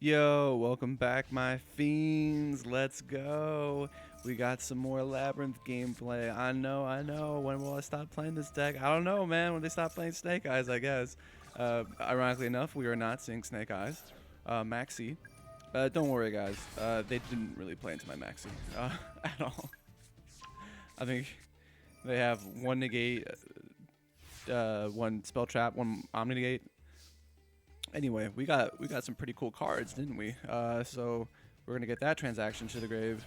Yo, welcome back, my fiends. Let's go. We got some more Labrynth gameplay. I know. When will I stop playing this deck? I don't know, man. When they stop playing Snake Eyes, I guess. Ironically enough, we are not seeing Snake Eyes. Maxi. Don't worry, guys. They didn't really play into my Maxi at all. I think they have one negate, one spell trap, one omni negate. Anyway, we got some pretty cool cards, didn't we? So we're gonna get that transaction to the grave.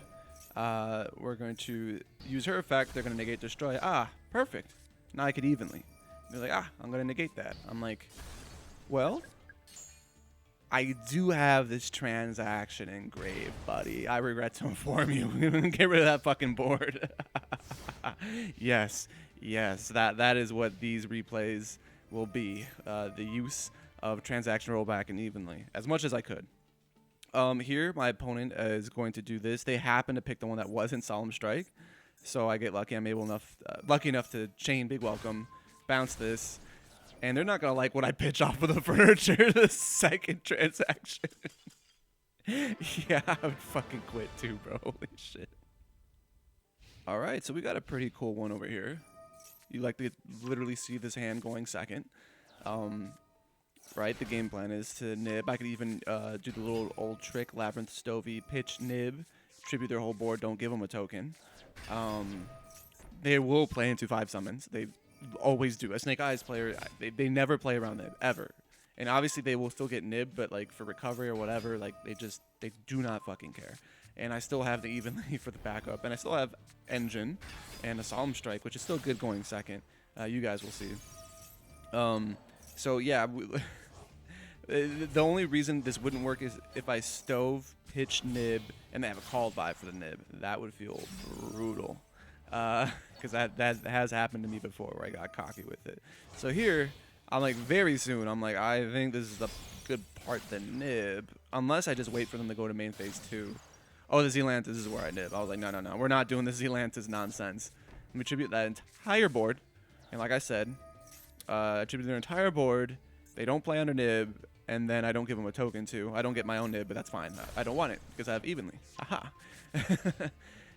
We're going to use her effect. They're gonna negate destroy. Ah, perfect. Now I could evenly. They're like, I'm gonna negate that. I'm like, well, I do have this transaction in grave, buddy. I regret to inform you. Get rid of that fucking board. yes, that is what these replays will be. The use of transaction rollback and evenly as much as I could. Here my opponent is going to do this. They happen to pick the one that wasn't Solemn Strike, so I get lucky. I'm lucky enough to chain Big Welcome, bounce this, and they're not gonna like what I pitch off of the furniture. The second transaction. Yeah, I would fucking quit too, bro. Holy shit. All right, so we got a pretty cool one over here. You like to literally see this hand going second. Right, the game plan is to nib. I could even do the little old trick, Labrynth, Stovey, pitch, nib, tribute their whole board, don't give them a token. They will play into 5 summons. They always do. A Snake Eyes player, they never play around nib, ever. And obviously they will still get nib, but like for recovery or whatever, like they do not fucking care. And I still have the evenly for the backup, and I still have Engine and a Solemn Strike, which is still good going second. You guys will see. So yeah, the only reason this wouldn't work is if I stove, pitch, nib, and they have a called vibe for the nib. That would feel brutal. Because that has happened to me before where I got cocky with it. So here, I'm like very soon, I'm like, I think this is a good part the nib. Unless I just wait for them to go to main phase 2. Oh, the Zealantis is where I nib. I was like, no. We're not doing the Zealantis nonsense. Let me tribute that entire board. And like I said, tribute their entire board. They don't play under nib. And then I don't give them a token too. I don't get my own nib, but that's fine. I don't want it because I have evenly. Aha.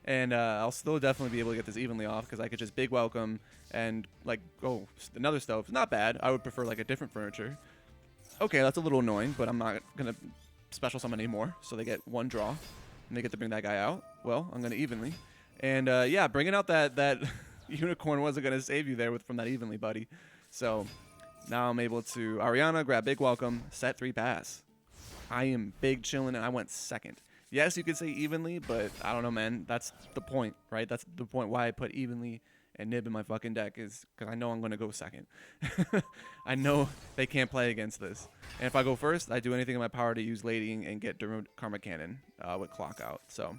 And I'll still definitely be able to get this evenly off because I could just big welcome and like, oh, another stove. Not bad. I would prefer like a different furniture. Okay, that's a little annoying, but I'm not going to special summon anymore. So they get 1 draw and they get to bring that guy out. Well, I'm going to evenly. And yeah, bringing out that unicorn wasn't going to save you there from that evenly, buddy. So now I'm able to Ariana, grab big welcome, set 3 pass. I am big chilling, and I went second. Yes, you could say evenly, but I don't know, man. That's the point, right? That's the point why I put evenly and nib in my fucking deck is because I know I'm going to go second. I know they can't play against this. And if I go first, I do anything in my power to use Lading and get Karma Cannon with clock out. So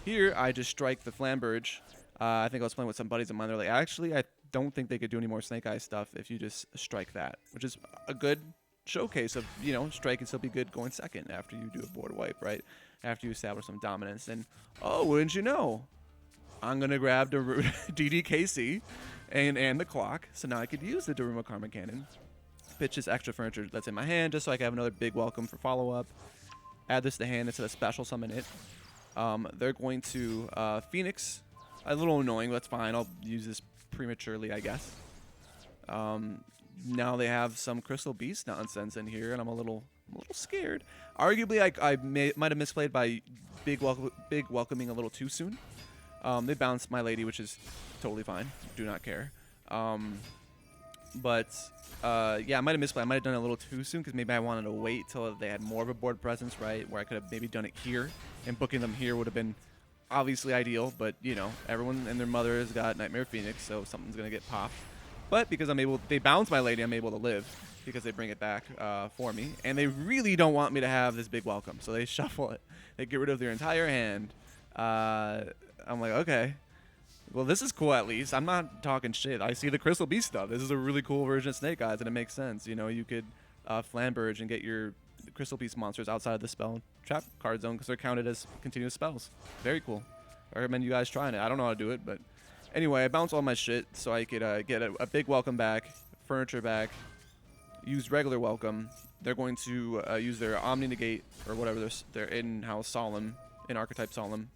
here, I just strike the Flamberge. I think I was playing with some buddies of mine. They're like, actually, I don't think they could do any more Snake Eye stuff if you just strike that, which is a good showcase of, you know, strike can still be good going second after you do a board wipe, right? After you establish some dominance. And, oh, wouldn't you know? I'm going to grab the DDKC and the clock, so now I could use the Daruma Karma Cannon. Pitch this extra furniture that's in my hand just so I can have another big welcome for follow-up. Add this to hand instead of special summon it. They're going to Phoenix. A little annoying, but that's fine. I'll use this prematurely, I guess. Now they have some Crystal Beast nonsense in here, and I'm a little scared. Arguably, I might have misplayed by big welcoming a little too soon. They bounced my lady, which is totally fine. Do not care. But yeah, I might have misplayed. I might have done it a little too soon because maybe I wanted to wait till they had more of a board presence, right? Where I could have maybe done it here, and booking them here would have been obviously ideal, but you know, everyone and their mother has got Nightmare Phoenix, so something's gonna get popped. But because they bounce my lady, I'm able to live because they bring it back for me, and they really don't want me to have this big welcome, so they shuffle it. They get rid of their entire hand. I'm like, okay, well, this is cool. At least I'm not talking shit. I see the Crystal Beast stuff. This is a really cool version of Snake Eyes, and it makes sense. You know, you could Flamberge and get your Crystal Beast monsters outside of the spell trap card zone because they're counted as continuous spells. Very cool. I recommend you guys trying it. I don't know how to do it, but anyway, I bounce all my shit so I could get a big welcome back, furniture back, use regular welcome, they're going to use their Omni Negate or whatever their in-house Solemn, in-archetype Solemn,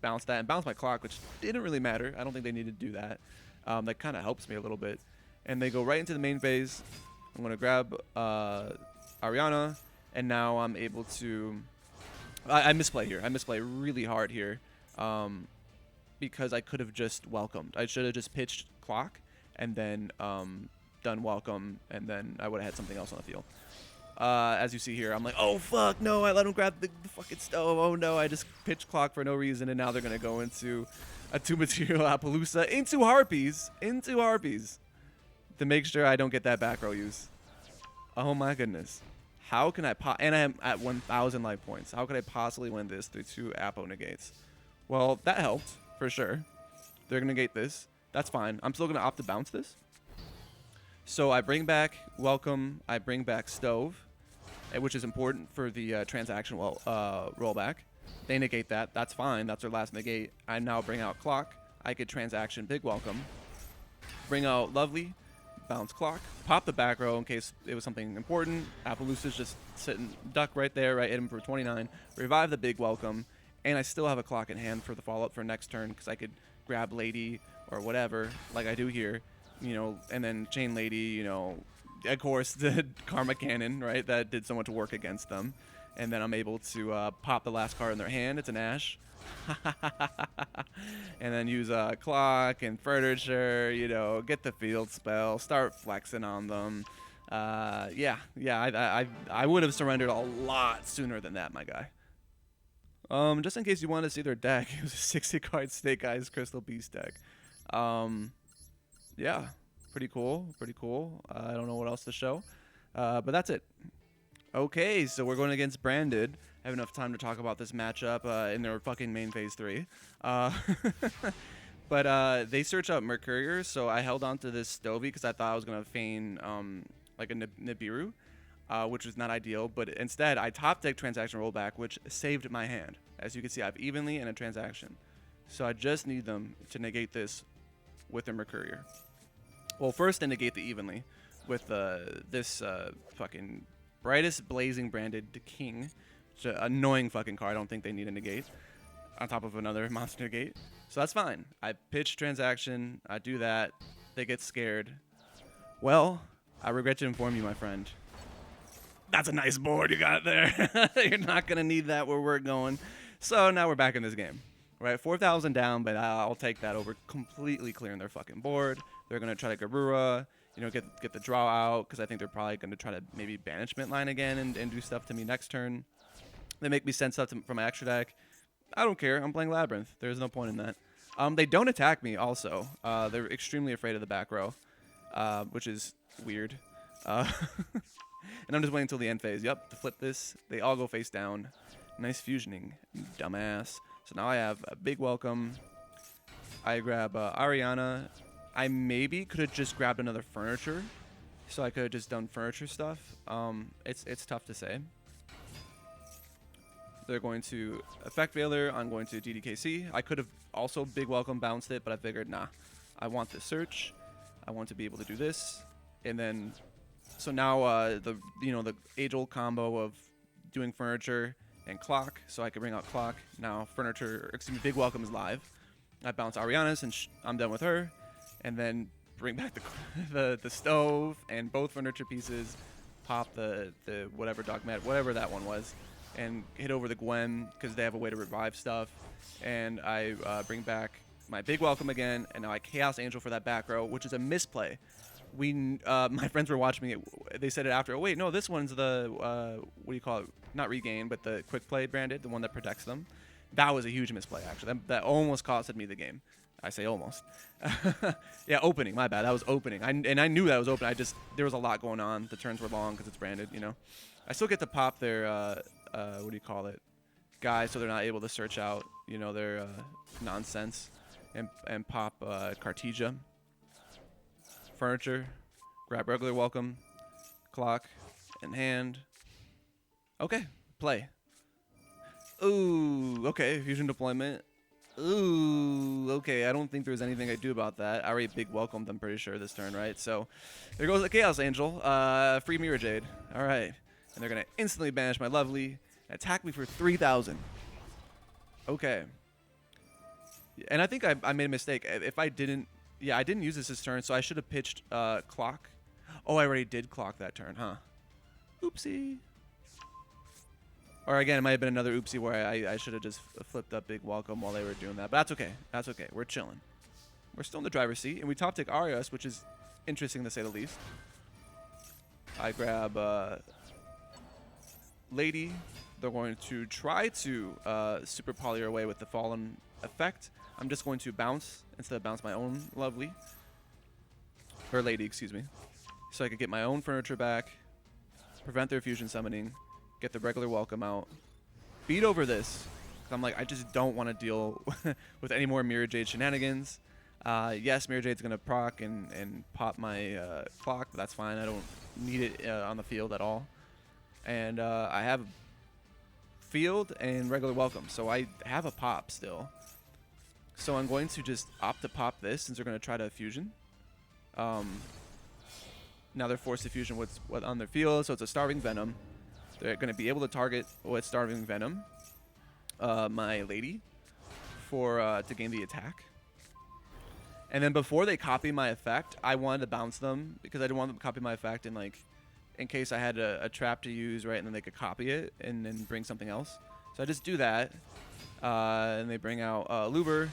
bounce that, and bounce my clock, which didn't really matter. I don't think they needed to do that. That kind of helps me a little bit. And they go right into the main phase. I'm going to grab Ariana, and now I'm able to... I misplay here. I misplay really hard here because I could have just welcomed. I should have just pitched clock and then done welcome, and then I would have had something else on the field. As you see here, I'm like, oh, fuck, no, I let him grab the fucking stove. Oh, no, I just pitched clock for no reason, and now they're going to go into a 2-material Appaloosa into Harpies, to make sure I don't get that back row use. Oh, my goodness. How can I and I am at 1,000 life points. How could I possibly win this through 2 Appo negates? Well, that helped, for sure. They're going to negate this. That's fine. I'm still going to opt to bounce this. So I bring back Welcome. I bring back Stove, which is important for the transaction rollback. They negate that. That's fine. That's their last negate. I now bring out Clock. I could transaction Big Welcome. Bring out Lovely. Bounce Clock. Pop the back row in case it was something important. Appaloosa's just sitting duck right there. Right, hit him for 29. Revive the Big Welcome. And I still have a Clock in hand for the follow-up for next turn because I could grab Lady or whatever like I do here. You know, and then Chain Lady, you know, of course, the Karma Cannon, right? That did so much work against them. And then I'm able to pop the last card in their hand. It's an Ash. And then use Clock and Furniture, you know, get the field spell, start flexing on them. Yeah, I would have surrendered a lot sooner than that, my guy. Just in case you want to see their deck, it was a 60-card Snake Eyes Crystal Beast deck. Yeah, pretty cool. I don't know what else to show, but that's it. Okay, so we're going against Branded. I have enough time to talk about this matchup in their fucking main phase 3. But they search out Mercurier, so I held on to this Stovey because I thought I was going to feign like a Nibiru, which was not ideal. But instead, I top deck transaction rollback, which saved my hand. As you can see, I have Evenly and a transaction. So I just need them to negate this with their Mercurier. Well, first they negate the Evenly with this fucking Brightest Blazing Branded King. Which is an annoying fucking card. I don't think they need a negate on top of another monster negate. So that's fine. I pitch transaction. I do that. They get scared. Well, I regret to inform you, my friend. That's a nice board you got there. You're not going to need that where we're going. So now we're back in this game. Right, 4,000 down, but I'll take that over completely clearing their fucking board. They're going to try to Garura, you know, get the draw out, because I think they're probably going to try to maybe banishment line again and do stuff to me next turn. They make me send stuff from my extra deck. I don't care. I'm playing Labrynth. There's no point in that. They don't attack me also. They're extremely afraid of the back row, which is weird. And I'm just waiting until the end phase. Yep, to flip this. They all go face down. Nice fusioning, dumbass. So now I have a Big Welcome. I grab Ariana. I maybe could have just grabbed another Furniture. So I could have just done Furniture stuff. It's tough to say. They're going to Effect Veiler. I'm going to DDKC. I could have also Big Welcome bounced it, but I figured, nah. I want this search. I want to be able to do this. And then, so now the age-old combo of doing Furniture and Clock, so I can bring out Clock. Now Big Welcome is live. I bounce Ariana's and I'm done with her. And then bring back the stove and both Furniture pieces. Pop the whatever Dogmat, whatever that one was. And hit over the Gwen because they have a way to revive stuff. And I bring back my Big Welcome again. And now I Chaos Angel for that back row, which is a misplay. My friends were watching me. They said it after. Oh, wait, no, this one's the, what do you call it? Not Regain, but the Quick Play branded, the one that protects them. That was a huge misplay, actually. That almost costed me the game. I say almost. Yeah, opening. My bad. That was opening. And I knew that was open. There was a lot going on. The turns were long because it's branded, you know. I still get to pop their, what do you call it? Guys, so they're not able to search out, you know, their nonsense. And pop Cartesia. Furniture. Grab regular Welcome. Clock. In hand. Okay. Play. Ooh. Okay. Fusion deployment. Ooh, okay, I don't think there's anything I do about that. I already Big Welcomed, I'm pretty sure, this turn, right? So, there goes the Chaos Angel. Free Mirror Jade. Alright. And they're gonna instantly banish my lovely, and attack me for 3,000. Okay. And I think I made a mistake. If I didn't, yeah, I didn't use this turn, so I should have pitched clock. Oh, I already did clock that turn, huh? Oopsie. Or again, it might have been another oopsie where I should have just flipped up big welcome while they were doing that. But that's okay. That's okay. We're chilling. We're still in the driver's seat, and we top tick Arias, which is interesting to say the least. I grab Lady. They're going to try to super poly her away with the Fallen effect. I'm just going to bounce instead of bounce my own lovely. Or Lady, excuse me. So I could get my own furniture back, prevent their fusion summoning, get the regular welcome out, beat over this. I'm like, I just don't want to deal with any more Mirror Jade shenanigans. Yes, Mirror Jade's going to proc and pop my clock, but that's fine. I don't need it on the field at all. And I have field and regular welcome, so I have a pop still. So I'm going to just opt to pop this since they're going to try to fusion. Now they're forced to fusion what's on their field, so it's a Starving Venom. They're going to be able to target with Starving Venom my Lady to gain the attack. And then before they copy my effect, I wanted to bounce them because I didn't want them to copy my effect and like in case I had a trap to use, right, and then they could copy it and then bring something else. So I just do that, and they bring out Luber,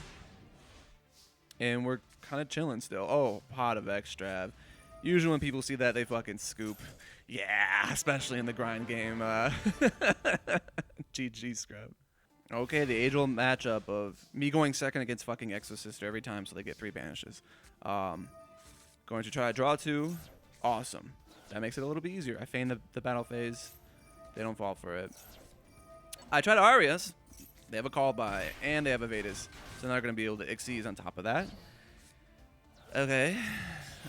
and we're kind of chilling still. Oh, Pot of Extrav. Usually when people see that, they fucking scoop. Yeah, especially in the grind game. GG scrub. Okay, the age-old matchup of me going second against fucking Exosister every time, so they get 3 banishes. Going to try to draw 2. Awesome. That makes it a little bit easier. I feign the battle phase. They don't fall for it. I try to Arias. They have a call by, and they have a Vedas. So now they're going to be able to Xyz on top of that. Okay.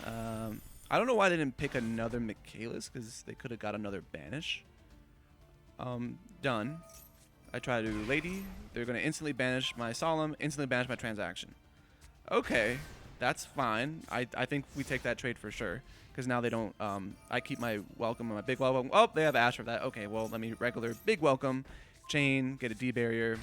I don't know why they didn't pick another Michaelis, because they could have got another banish. Done. I try to do Lady. They're going to instantly banish my Solemn, instantly banish my transaction. Okay, that's fine. I think we take that trade for sure. Because now they don't, I keep my welcome and my big welcome. Oh, they have Ash for that. Okay, well, let me regular big welcome. Chain, get a D barrier.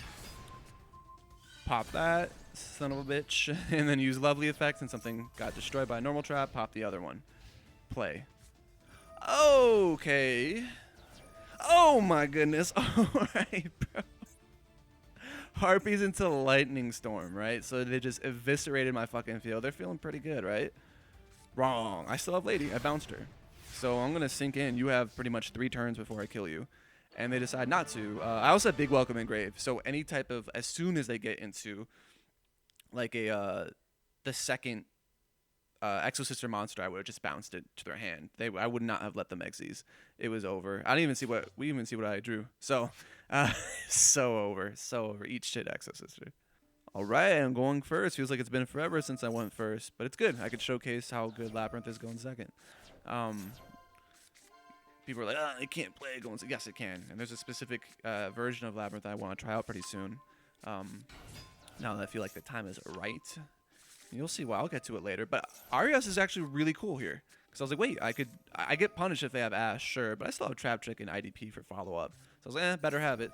Pop that, son of a bitch. And then use lovely effects and something got destroyed by a normal trap. Pop the other one. Play. Okay. Oh my goodness. Alright, bro. Harpies into Lightning Storm, right? So they just eviscerated my fucking field. They're feeling pretty good, right? Wrong. I still have Lady. I bounced her. So I'm going to sink in. You have pretty much 3 turns before I kill you. And they decide not to. I also have Big Welcome Engrave. So any type of, as soon as they get into like the second Exosister monster, I would have just bounced it to their hand. I would not have let them Xyz. It was over. I didn't even see what I drew. So, so over. Eat shit, Exosister. All right, I'm going first. Feels like it's been forever since I went first, but it's good. I could showcase how good Labrynth is going second. People are like, oh, it can't play going second. Yes, it can. And there's a specific version of Labrynth I want to try out pretty soon. Now that I feel like the time is right. You'll see why. I'll get to it later. But Arias is actually really cool here. Because I was like, wait, I get punished if they have Ash, sure, but I still have Trap Trick and IDP for follow-up. So I was like, better have it.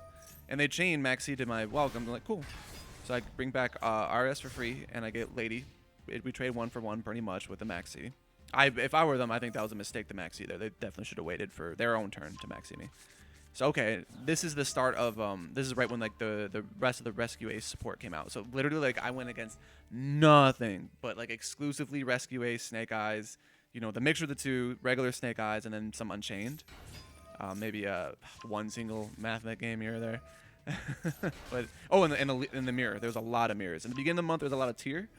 And they chain Maxi to my welcome. They're like, cool. So I bring back Arias for free, and I get Lady. We trade 1 for 1 pretty much with the Maxi. If I were them, I think that was a mistake to Maxi there. They definitely should have waited for their own turn to Maxi me. So okay, this is the start of this is right when like the rest of the Rescue Ace support came out. So literally like I went against nothing but like exclusively Rescue Ace, Snake Eyes, you know, the mixture of the two, regular Snake Eyes, and then some Unchained. Maybe one single Mathmech game here or there. But oh, in the mirror, there's a lot of mirrors. In the beginning of the month, there's a lot of tier.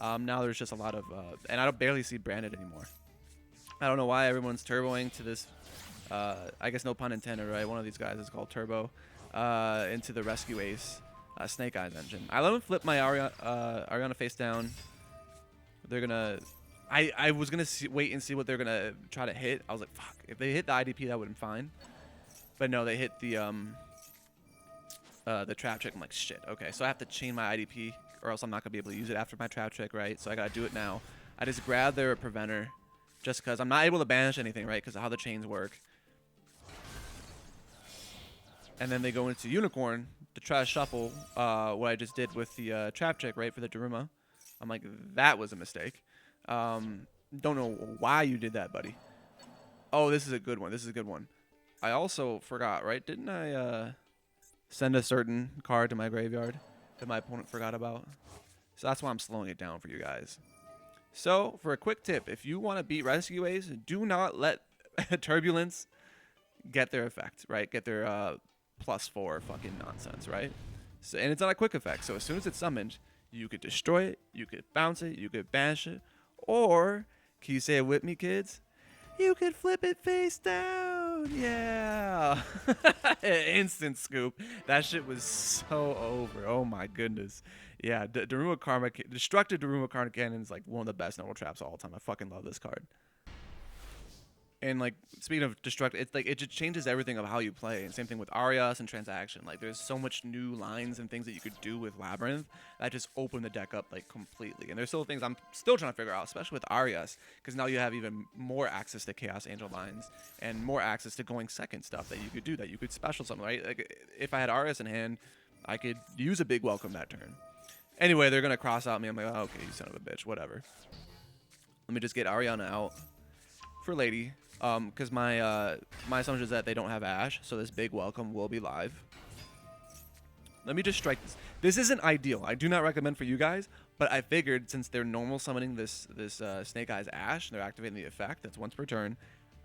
Now there's just a lot of, and I don't barely see branded anymore. I don't know why everyone's turboing to this. I guess no pun intended, right? One of these guys is called Turbo into the Rescue Ace Snake Eyes engine. I let him flip my Ariana face down. They're gonna. I was gonna wait and see what they're gonna try to hit. I was like, fuck. If they hit the IDP, that would have been fine. But no, they hit the trap trick. I'm like, shit. Okay, so I have to chain my IDP, or else I'm not gonna be able to use it after my trap trick, right? So I gotta do it now. I just grab their preventer, just because I'm not able to banish anything, right? Because of how the chains work. and then they go into Unicorn to try to shuffle what I just did with the trap check, right, for the Daruma. I'm like, that was a mistake. Don't know why you did that, buddy. Oh, this is a good one. This is a good one. I also forgot, right? Didn't I send a certain card to my graveyard that my opponent forgot about? So that's why I'm slowing it down for you guys. So, for a quick tip, if you want to beat Rescue Ace, do not let Turbulence get their effect, right? Get their +4 fucking nonsense, right? So, and it's not a quick effect, so as soon as it's summoned, you could destroy it, you could bounce it, you could banish it, or, can you say it with me, kids? You could flip it face down. Yeah. Instant scoop. That shit was so over. Oh my goodness. Yeah, Daruma Karma, Destructive Daruma Karma Cannon is like one of the best normal traps of all time. I fucking love this card. And like, speaking of destructive, it's like it just changes everything of how you play. And same thing with Arias and Transaction. Like, there's so much new lines and things that you could do with Labrynth that just open the deck up like completely. And there's still things I'm still trying to figure out, especially with Arias, because now you have even more access to Chaos Angel lines and more access to going second stuff that you could do, that you could special something, right? Like, if I had Arias in hand, I could use a big welcome that turn. Anyway, they're gonna cross out me. I'm like, oh, okay, you son of a bitch, whatever. Let me just get Ariana out for Lady. Because my assumption is that they don't have Ash, so this big welcome will be live. Let me just strike this. This isn't ideal. I do not recommend for you guys, but I figured since they're normal summoning this Snake Eyes Ash, and they're activating the effect, that's once per turn,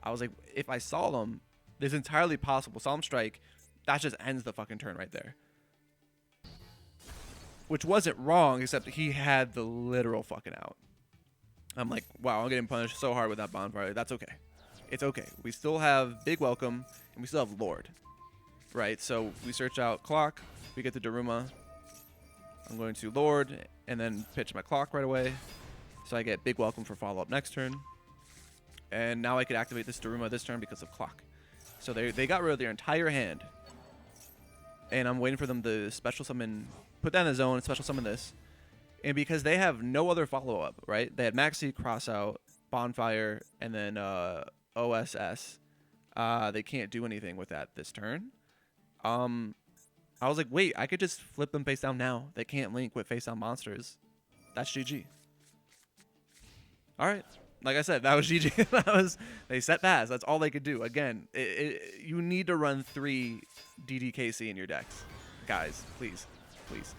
I was like, if I Solemn, this is entirely possible. Solemn Strike, that just ends the fucking turn right there. Which wasn't wrong, except he had the literal fucking out. I'm like, wow, I'm getting punished so hard with that bonfire. That's okay. It's okay. We still have Big Welcome, and we still have Lord. Right? So we search out Clock. We get the Daruma. I'm going to Lord, and then pitch my Clock right away. So I get Big Welcome for follow-up next turn. And now I could activate this Daruma this turn because of Clock. So they got rid of their entire hand. And I'm waiting for them to special summon, put that in the zone, special summon this. And because they have no other follow-up, right? They had Maxi, Crossout, Bonfire, and then OSS. They can't do anything with that this turn. I was like, wait, I could just flip them face down now. They can't link with face down monsters. That's GG. All right. Like I said, that was GG. They set pass. That's all they could do. Again, you need to run 3 DDKC in your decks. Guys, please. Please.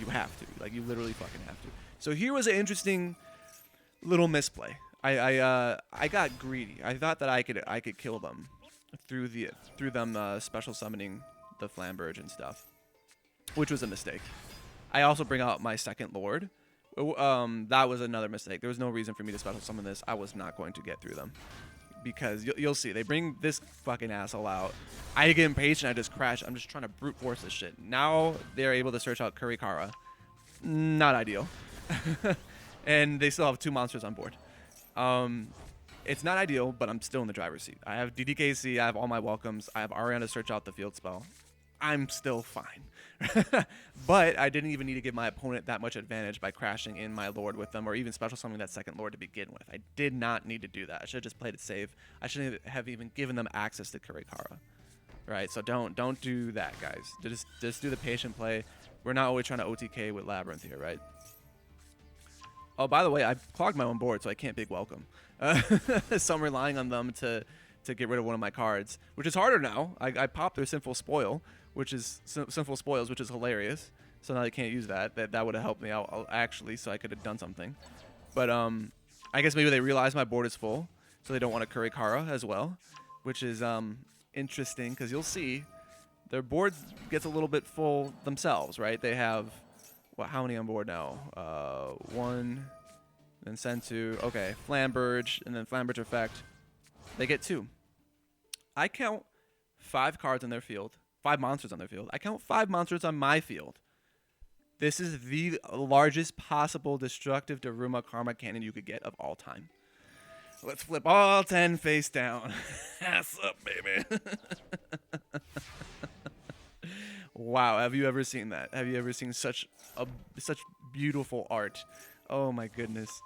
You have to. Like, you literally fucking have to. So here was an interesting little misplay. I got greedy. I thought that I could kill them through them special summoning the Flamberge and stuff, which was a mistake. I also bring out my second Lord. That was another mistake. There was no reason for me to special summon this. I was not going to get through them because you'll see. They bring this fucking asshole out. I get impatient. I just crash. I'm just trying to brute force this shit. Now they're able to search out Kurikara. Not ideal. And they still have 2 monsters on board. It's not ideal, but I'm still in the driver's seat. I have DDKC, I have all my welcomes, I have Ariana to search out the field spell. I'm still fine. But I didn't even need to give my opponent that much advantage by crashing in my Lord with them, or even special summoning that second Lord to begin with. I did not need to do that. I should have just played it safe. I shouldn't have even given them access to Kurikara. Right? So don't do that, guys. Just do the patient play. We're not always trying to OTK with Labrynth here, right? Oh, by the way, I clogged my own board, so I can't big welcome. So I'm relying on them to get rid of one of my cards, which is harder now. I popped their Sinful Spoil, which is Sinful Spoils, which is hilarious. So now they can't use that. That would have helped me out actually, so I could have done something. But I guess maybe they realize my board is full, so they don't want a Kurikara as well, which is interesting because you'll see their board gets a little bit full themselves, right? They have. What, how many on board now? 1, then Sensu. Okay, Flamberge, and then Flamberge effect. They get 2. I count 5 cards on their field, 5 monsters on their field. I count 5 monsters on my field. This is the largest possible destructive Daruma Karma Cannon you could get of all time. Let's flip all 10 face down. Ass up, baby. Wow, have you ever seen that? Have you ever seen such beautiful art? Oh my goodness.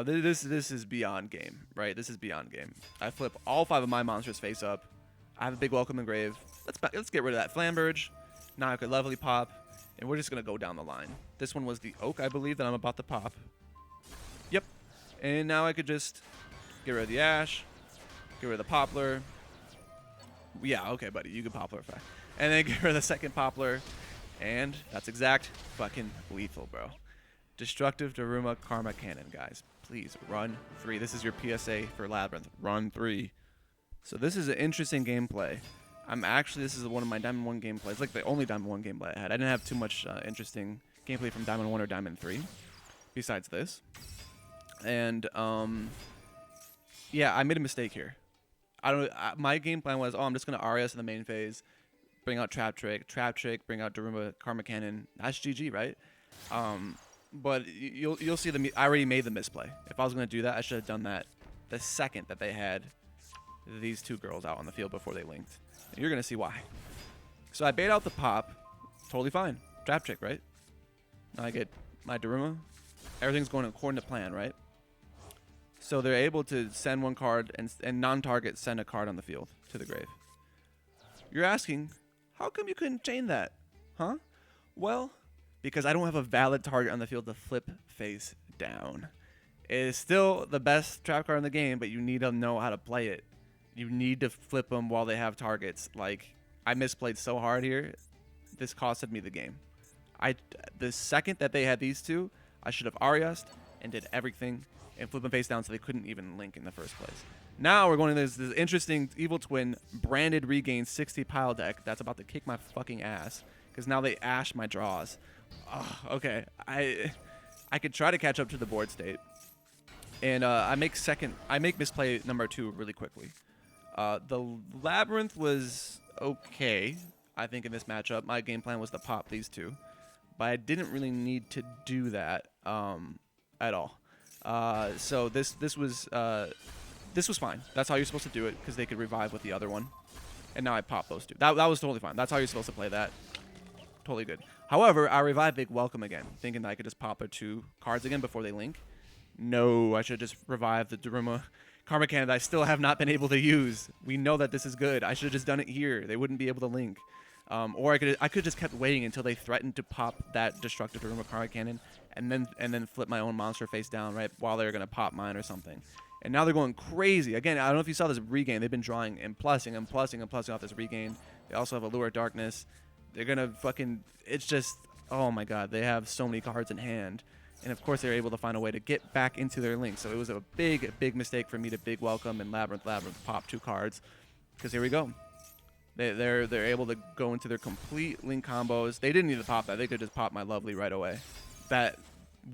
This is beyond game, right? This is beyond game. I flip all 5 of my monsters face up. I have a big welcome in grave. Let's get rid of that Flamberge. Now I could lovely pop, and we're just gonna go down the line. This one was the oak, I believe, that I'm about to pop. Yep. And now I could just get rid of the ash, get rid of the poplar. Yeah, okay, buddy, you can poplar effect. And then get rid of the second poplar, and that's exact fucking lethal, bro. Destructive Daruma Karma Cannon, guys. Please run 3. This is your PSA for Labrynth. Run 3. So this is an interesting gameplay. This is one of my Diamond 1 gameplays. It's like the only Diamond 1 gameplay I had. I didn't have too much interesting gameplay from Diamond 1 or Diamond 3 besides this. And yeah, I made a mistake here. My game plan was, I'm just going to RS in the main phase, bring out Trap Trick, bring out Daruma Karma Cannon. That's GG, right? But you'll see I already made the misplay. If I was going to do that, I should have done that the second that they had these two girls out on the field before they linked. And you're going to see why. So I bait out the pop. Totally fine. Trap Trick, right? Now I get my Daruma. Everything's going according to plan, right? So they're able to send one card and non-target send a card on the field to the grave. You're asking, how come you couldn't chain that? Huh? Well, because I don't have a valid target on the field to flip face down. It is still the best trap card in the game, but you need to know how to play it. You need to flip them while they have targets. Like, I misplayed so hard here. This costed me the game. The second that they had these two, I should have Arias'd and did everything and flip them face down so they couldn't even link in the first place. Now we're going to this interesting Evil Twin branded regain 60 pile deck that's about to kick my fucking ass because now they ash my draws. Oh, okay, I could try to catch up to the board state, and I make misplay number 2 really quickly. The Labrynth was okay, I think, in this matchup. My game plan was to pop these two, but I didn't really need to do that at all. So this was fine. That's how you're supposed to do it because they could revive with the other one, and now I pop those two. That was totally fine. That's how you're supposed to play that. Totally good. However, I revived Big Welcome again, thinking that I could just pop their 2 cards again before they link. No, I should just revive the Daruma Karma Cannon that I still have not been able to use. We know that this is good. I should have just done it here. They wouldn't be able to link. Or I could just kept waiting until they threatened to pop that Destructive Daruma Karma Cannon and then flip my own monster face down right while they were gonna pop mine or something. And now they're going crazy. Again, I don't know if you saw this regain. They've been drawing and plussing off this regain. They also have Allure of Darkness. They're gonna fucking. It's just. Oh my god. They have so many cards in hand. And of course, they're able to find a way to get back into their link. So it was a big mistake for me to Big Welcome and Labrynth pop 2 cards. Because here we go. They're able to go into their complete link combos. They didn't need to pop that. They could just pop my Lovely right away. That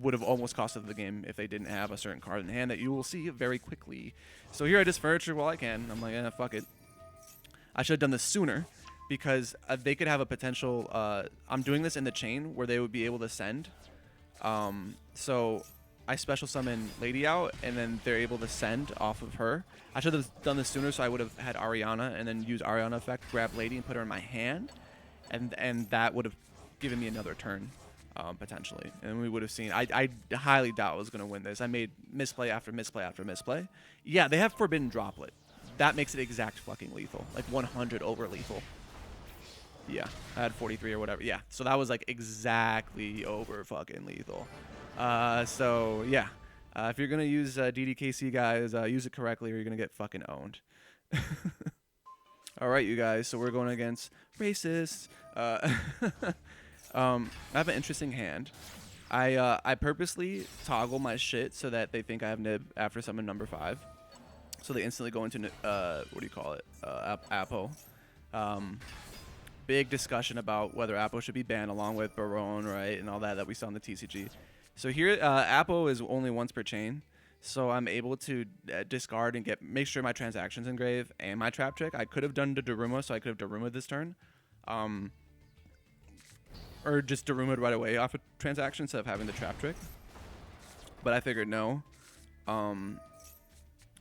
would have almost costed the game if they didn't have a certain card in hand that you will see very quickly. So here I just furniture while I can. I'm like, fuck it. I should have done this sooner because they could have a potential. I'm doing this in the chain where they would be able to send. So I special summon Lady out, and then they're able to send off of her. I should have done this sooner, so I would have had Ariana, and then use Ariana effect, grab Lady, and put her in my hand, and that would have given me another turn, potentially, and we would have seen. I highly doubt I was going to win this. I made misplay after misplay after misplay. Yeah, they have Forbidden Droplet. That makes it exact fucking lethal, like 100 over lethal. Yeah, I had 43 or whatever. Yeah, so that was like exactly over fucking lethal. So yeah, if you're gonna use DDKC, guys, use it correctly or you're gonna get fucking owned. All right, you guys. So we're going against racists. I have an interesting hand. I purposely toggle my shit so that they think I have nib after summon number 5. So they instantly go into what do you call it? Appo. Big discussion about whether Appo should be banned along with Baron, right, and all that we saw in the TCG. So here, Appo is only once per chain, so I'm able to discard and make sure my transaction's in grave and my trap trick. I could have done the Daruma, so I could have Daruma this turn, or just Daruma'd right away off a transaction instead of having the trap trick. But I figured no. I'm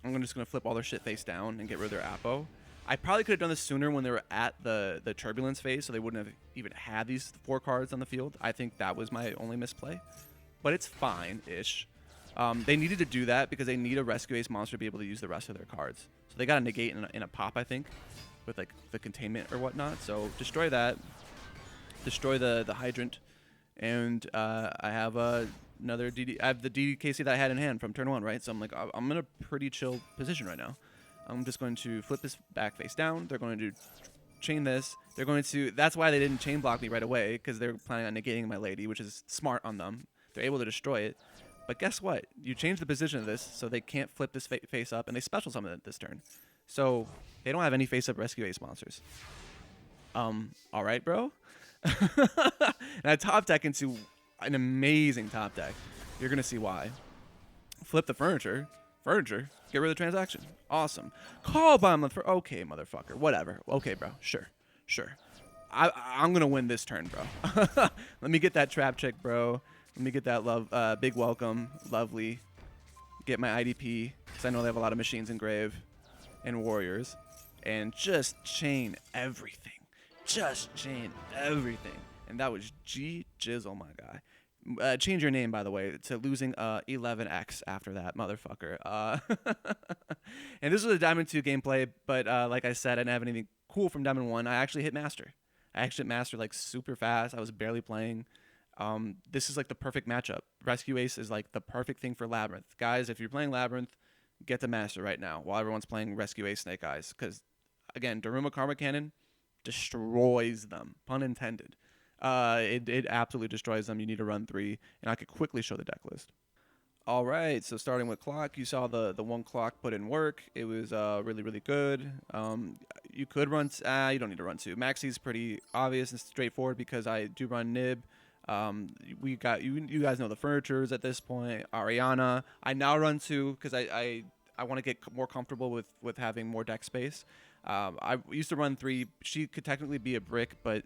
just gonna flip all their shit face down and get rid of their Appo. I probably could have done this sooner when they were at the turbulence phase, so they wouldn't have even had these 4 cards on the field. I think that was my only misplay, but it's fine-ish. They needed to do that because they need a rescue ace monster to be able to use the rest of their cards. So they got a negate in a pop, I think. with like the containment or whatnot. So destroy that, destroy the hydrant, and I have another DD. I have the DDKC that I had in hand from turn 1, right? So I'm like, I'm in a pretty chill position right now. I'm just going to flip this back face down. They're going to chain this. They're going to. That's why they didn't chain block me right away, because they're planning on negating my lady, which is smart on them. They're able to destroy it. But guess what? You change the position of this so they can't flip this face up, and they special summon it this turn. So they don't have any face up rescue ace monsters. All right, bro. And I top deck into an amazing top deck. You're gonna see why. Flip the furniture. Furniture. Get rid of the transaction. Awesome. Call bomb the okay, motherfucker. Whatever. Okay, bro. Sure. I'm gonna win this turn, bro. Let me get that trap check, bro. Let me get that big welcome. Lovely. Get my IDP, because I know they have a lot of machines in grave and warriors. And just chain everything. Just chain everything. And that was G Jizzle, my guy. Change your name, by the way, to losing 11x after that, motherfucker. And this was a Diamond 2 gameplay, but like I said, I didn't have anything cool from Diamond 1. I actually hit Master. I actually hit Master like super fast. I was barely playing. This is like the perfect matchup. Rescue Ace is like the perfect thing for Labrynth. Guys, if you're playing Labrynth, get to Master right now while everyone's playing Rescue Ace Snake Eyes. Because, again, Daruma Karma Cannon destroys them. Pun intended. It absolutely destroys them. You need to run 3, and I could quickly show the deck list. All right, so starting with clock, you saw the one clock put in work. It was really, really good. You could run, you don't need to run 2. Maxi's pretty obvious and straightforward because I do run Nib. We got you guys know the furnitures at this point. Ariana, I now run 2 because I want to get more comfortable with having more deck space. I used to run 3. She could technically be a brick, but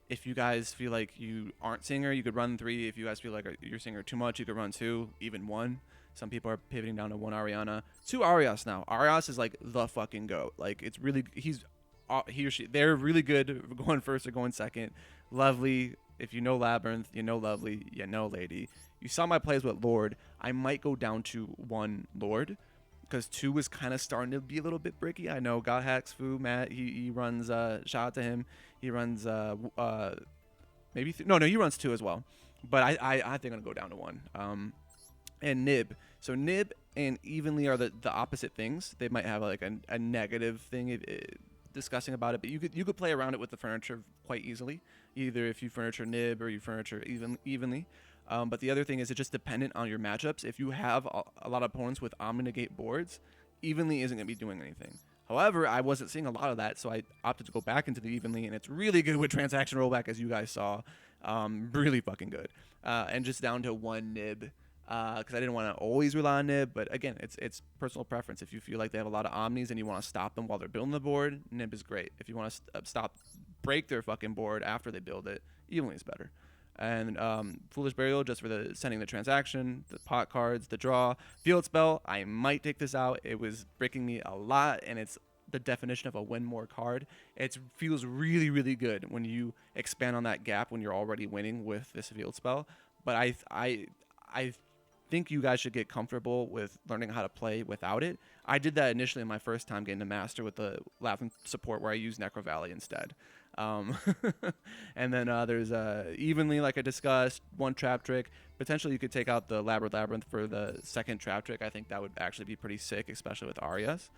if you guys feel like you aren't seeing her, you could run 3. If you guys feel like you're seeing her too much, you could run 2, even 1. Some people are pivoting down to 1 Ariana. 2 Arias now. Arias is like the fucking GOAT. Like, it's really, he or she, they're really good going first or going second. Lovely. If you know Labrynth, you know Lovely, you know Lady. You saw my plays with Lord. I might go down to 1 Lord, because 2 is kind of starting to be a little bit bricky. I know God Hacks Fu, Matt, he runs, shout out to him. He runs, maybe, no, he runs 2 as well. But I think I'm going to go down to 1. And Nib. So Nib and Evenly are the opposite things. They might have like a negative thing discussing about it, but you could play around it with the furniture quite easily, either if you furniture Nib or you furniture Evenly. But the other thing is it's just dependent on your matchups. If you have a lot of opponents with Omni-Negate boards, Evenly isn't going to be doing anything. However, I wasn't seeing a lot of that, so I opted to go back into the Evenly, and it's really good with transaction rollback, as you guys saw. Really fucking good. And just down to 1 Nib, because I didn't want to always rely on Nib, but again, it's personal preference. If you feel like they have a lot of Omnis and you want to stop them while they're building the board, Nib is great. If you want to break their fucking board after they build it, Evenly is better. And Foolish Burial, just for sending the transaction, the pot cards, the draw. Field Spell, I might take this out. It was breaking me a lot, and it's the definition of a win more card. It feels really, really good when you expand on that gap when you're already winning with this Field Spell. But I think you guys should get comfortable with learning how to play without it. I did that initially in my first time getting to Master with the Labrynth support, where I used Necro Valley instead. And then there's Evenly, like I discussed, 1 trap trick. Potentially you could take out the Labrynth for the 2nd trap trick. I think that would actually be pretty sick, especially with Arias.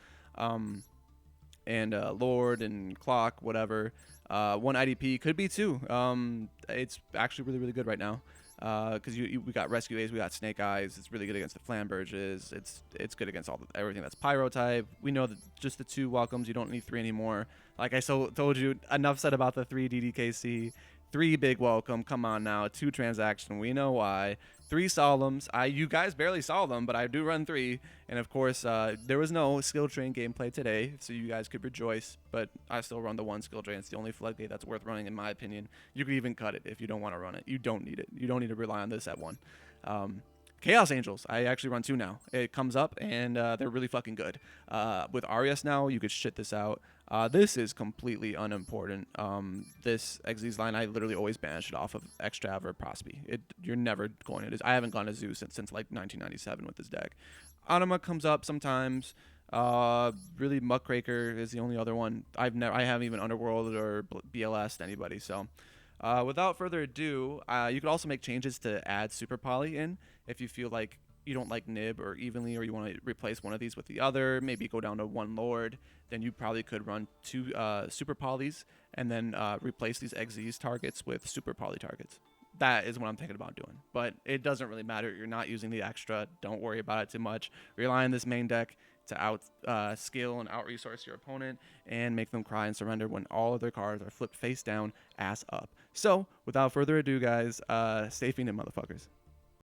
And Lord and Clock, whatever. 1 IDP could be 2. It's actually really, really good right now. Because we got Rescue Ace, we got Snake Eyes. It's really good against the Flamberges. It's good against everything that's Pyro type. We know that just the 2 welcomes. You don't need 3 anymore. Like I told you, enough said about the 3 DDKC. 3 big welcome. Come on now. 2 transaction. We know why. 3 solemns. You guys barely saw them, but I do run 3. And of course, there was no skill train gameplay today, so you guys could rejoice. But I still run the 1 skill train. It's the only floodgate that's worth running, in my opinion. You could even cut it if you don't want to run it. You don't need it. You don't need to rely on this at 1. Chaos Angels. I actually run 2 now. It comes up, and they're really fucking good. With Arias now, you could shit this out. This is completely unimportant. This Exes line, I literally always banish it off of Extrav or Prospe. You're never going to. I haven't gone to Zeus since like 1997 with this deck. Anima comes up sometimes. Really, Muckraker is the only other one. I haven't even Underworld or BLS to anybody. So, without further ado, you could also make changes to add Super Poly in if you feel like you don't like Nib or Evenly, or you want to replace one of these with the other. Maybe go down to one Lord. Then you probably could run two Super Polys and then replace these Xyz targets with Super Poly targets. That is what I'm thinking about doing. But it doesn't really matter. You're not using the extra. Don't worry about it too much. Rely on this main deck to out skill and out resource your opponent and make them cry and surrender when all of their cards are flipped face down, ass up. So, without further ado, guys, stay fiending, motherfuckers.